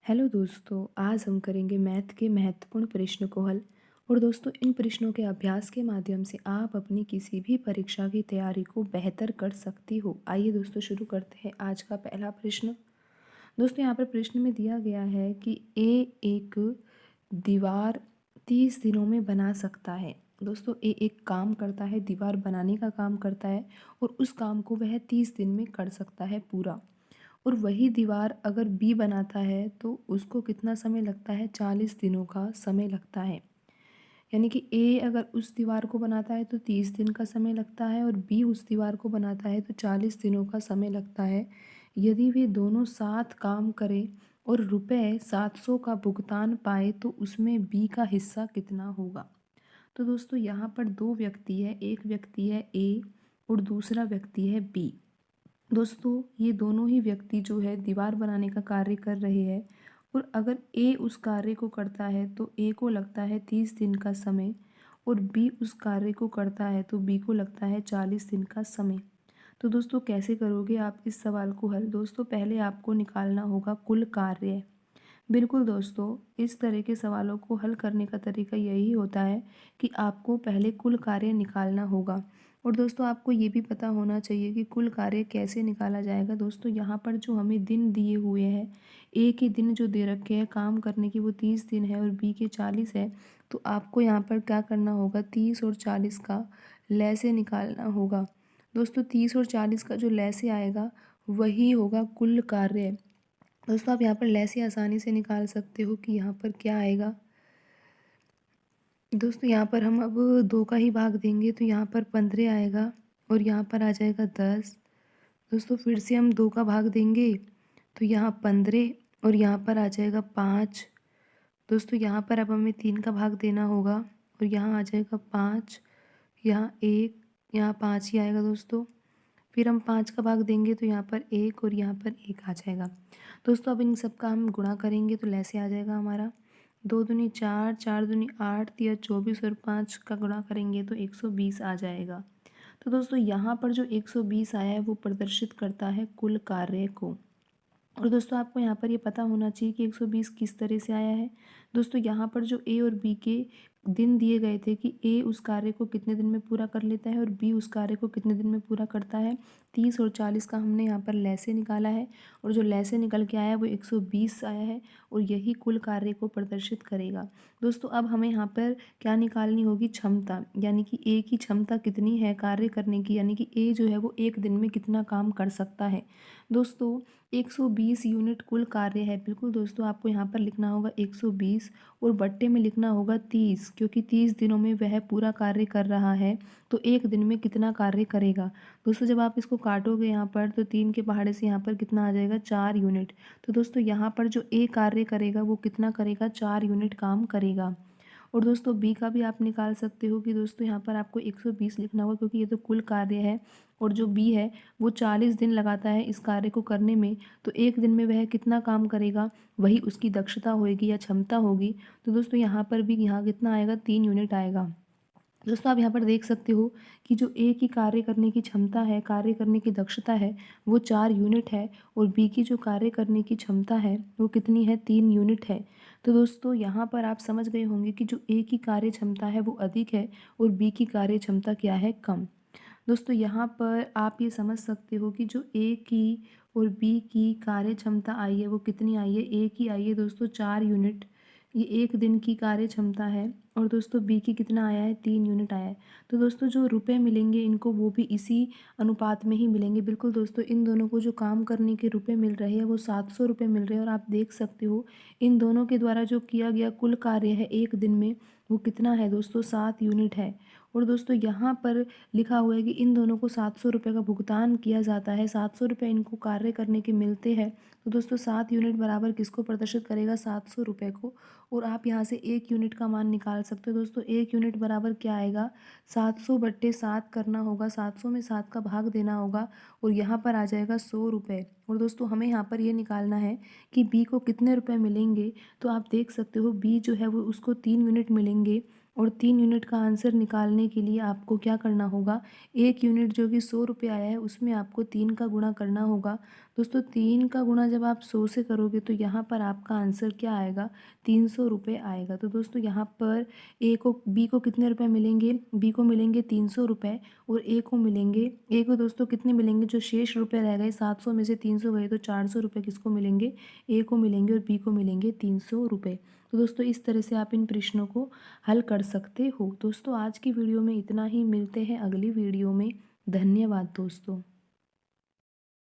Hello दोस्तों, आज हम करेंगे मैथ के महत्वपूर्ण प्रश्न को हल। और दोस्तों, इन प्रश्नों के अभ्यास के माध्यम से आप अपनी किसी भी परीक्षा की तैयारी को बेहतर कर सकती हो। आइए दोस्तों, शुरू करते हैं आज का पहला प्रश्न। दोस्तों, यहाँ पर प्रश्न में दिया गया है कि ए एक दीवार 30 दिनों में बना सकता है। दोस्तों, ए एक काम करता है, दीवार बनाने का काम करता है और उस काम को वह 30 दिन में कर सकता है पूरा। और वही दीवार अगर बी बनाता है तो उसको कितना समय लगता है? 40 दिनों का समय लगता है। यानी कि ए अगर उस दीवार को बनाता है तो 30 दिन का समय लगता है और बी उस दीवार को बनाता है तो 40 दिनों का समय लगता है। यदि वे दोनों साथ काम करें और रुपए 700 का भुगतान पाए तो उसमें बी का हिस्सा कितना होगा? तो दोस्तों, यहाँ पर दो व्यक्ति है, एक व्यक्ति है ए और दूसरा व्यक्ति है बी। दोस्तों, ये दोनों ही व्यक्ति जो है दीवार बनाने का कार्य कर रहे हैं। और अगर ए उस कार्य को करता है तो ए को लगता है 30 दिन का समय और बी उस कार्य को करता है तो बी को लगता है 40 दिन का समय। तो दोस्तों, कैसे करोगे आप इस सवाल को हल? दोस्तों, पहले आपको निकालना होगा कुल कार्य। बिल्कुल दोस्तों, इस तरह के सवालों को हल करने का तरीका यही होता है कि आपको पहले कुल कार्य निकालना होगा। और दोस्तों, आपको ये भी पता होना चाहिए कि कुल कार्य कैसे निकाला जाएगा। दोस्तों, यहाँ पर जो हमें दिन दिए हुए हैं, ए के दिन जो दे रखे हैं काम करने की वो 30 दिन है और बी के 40 है। तो आपको यहाँ पर क्या करना होगा? 30 और 40 का लैसे निकालना होगा। दोस्तों, 30 और 40 का जो लैसे आएगा वही होगा कुल कार्य। दोस्तों, आप यहाँ पर लैसे आसानी से निकाल सकते हो कि यहाँ पर क्या आएगा। दोस्तों, यहाँ पर हम अब 2 का ही भाग देंगे तो यहाँ पर 15 आएगा और यहाँ पर आ जाएगा 10। दोस्तों, फिर से हम 2 का भाग देंगे तो यहाँ 15 और यहाँ पर आ जाएगा 5। दोस्तों, यहाँ पर अब हमें 3 का भाग देना होगा और यहाँ आ जाएगा 5, यहाँ 1, यहाँ 5 ही आएगा दोस्तों। फिर हम 5 का भाग देंगे तो यहाँ पर 1 और यहाँ पर 1 आ जाएगा। दोस्तों, अब इन सब का हम गुणा करेंगे तो लैसे आ जाएगा हमारा 2 दूनी 4, 4 दूनी 8, तिया 24 और 5 का गुणा करेंगे तो 120 आ जाएगा। तो दोस्तों, यहाँ पर जो 120 आया है वो प्रदर्शित करता है कुल कार्य को। और दोस्तों, आपको यहाँ पर ये पता होना चाहिए कि 120 किस तरह से आया है। दोस्तों, यहाँ पर जो ए और बी के दिन दिए गए थे कि ए उस कार्य को कितने दिन में पूरा कर लेता है और बी उस कार्य को कितने दिन में पूरा करता है। 30 और 40 का हमने यहाँ पर लैसे निकाला है और जो लैसे निकल के आया है वो 120 आया है और यही कुल कार्य को प्रदर्शित करेगा। दोस्तों, अब हमें यहाँ पर क्या निकालनी होगी? क्षमता, यानी कि ए की क्षमता कितनी है कार्य करने की, यानी कि ए जो है वो एक दिन में कितना काम कर सकता है। दोस्तों, 120 यूनिट कुल कार्य है। बिल्कुल दोस्तों, आपको यहाँ पर लिखना होगा 120 और बट्टे में लिखना होगा 30, क्योंकि 30 दिनों में वह पूरा कार्य कर रहा है तो एक दिन में कितना कार्य करेगा। दोस्तों, जब आप इसको काटोगे यहाँ पर तो 3 के पहाड़े से यहाँ पर कितना आ जाएगा? 4 यूनिट। तो दोस्तों, यहाँ पर जो ए कार्य करेगा वो कितना करेगा? 4 यूनिट काम करेगा। और दोस्तों, बी का भी आप निकाल सकते हो कि दोस्तों यहाँ पर आपको 120 लिखना होगा, क्योंकि ये तो कुल कार्य है और जो बी है वो 40 दिन लगाता है इस कार्य को करने में। तो एक दिन में वह कितना काम करेगा, वही उसकी दक्षता होगी या क्षमता होगी। तो दोस्तों, यहाँ पर भी यहाँ कितना आएगा? 3 यूनिट आएगा। दोस्तों, आप यहाँ पर देख सकते हो कि जो ए की कार्य करने की क्षमता है, कार्य करने की दक्षता है, वो 4 यूनिट है और बी की जो कार्य करने की क्षमता है वो कितनी है? 3 यूनिट है। तो दोस्तों, यहाँ पर आप समझ गए होंगे कि जो ए की कार्य क्षमता है वो अधिक है और बी की कार्य क्षमता क्या है? कम। दोस्तों, यहाँ पर आप ये समझ सकते हो कि जो ए की और बी की कार्य क्षमता आई है वो कितनी आई है? ए की आई है दोस्तों 4 यूनिट, ये एक दिन की कार्य क्षमता है। और दोस्तों, बी की कितना आया है? 3 यूनिट आया है। तो दोस्तों, जो रुपए मिलेंगे इनको वो भी इसी अनुपात में ही मिलेंगे। बिल्कुल दोस्तों, इन दोनों को जो काम करने के रुपए मिल रहे हैं वो 700 रुपये मिल रहे हैं और आप देख सकते हो इन दोनों के द्वारा जो किया गया कुल कार्य है एक दिन में वो कितना है दोस्तों? 7 यूनिट है। और दोस्तों, यहाँ पर लिखा हुआ है कि इन दोनों को 700 रुपये का भुगतान किया जाता है, 700 रुपये इनको कार्य करने के मिलते हैं। तो दोस्तों, 7 यूनिट बराबर किसको प्रदर्शित करेगा? 700 रुपये को। और आप यहाँ से 1 यूनिट का मान निकाल सकते हो। दोस्तों, 1 यूनिट बराबर क्या आएगा? 700 बट्टे 7 करना होगा, 700 में 7 का भाग देना होगा और यहाँ पर आ जाएगा 100 रुपये। और दोस्तों, हमें यहाँ पर ये निकालना है कि बी को कितने रुपए मिलेंगे। तो आप देख सकते हो बी जो है वो उसको 3 यूनिट मिलेंगे और 3 यूनिट का आंसर निकालने के लिए आपको क्या करना होगा, 1 यूनिट जो कि 100 रुपये आया है उसमें आपको 3 का गुणा करना होगा। दोस्तों 3 का गुणा जब आप 100 से करोगे तो यहाँ पर आपका आंसर क्या आएगा, 300 रुपये आएगा। तो दोस्तों यहाँ पर बी को कितने रुपए मिलेंगे, बी को मिलेंगे 300 रुपये और ए को दोस्तों कितने मिलेंगे, जो शेष रुपये रह गए 700 में से 300 गए तो 400 रुपये किसको मिलेंगे, ए को मिलेंगे और बी को मिलेंगे 300 रुपये। तो दोस्तों इस तरह से आप इन प्रश्नों को हल कर सकते हो। दोस्तों आज की वीडियो में इतना ही, मिलते हैं अगली वीडियो में। धन्यवाद दोस्तों।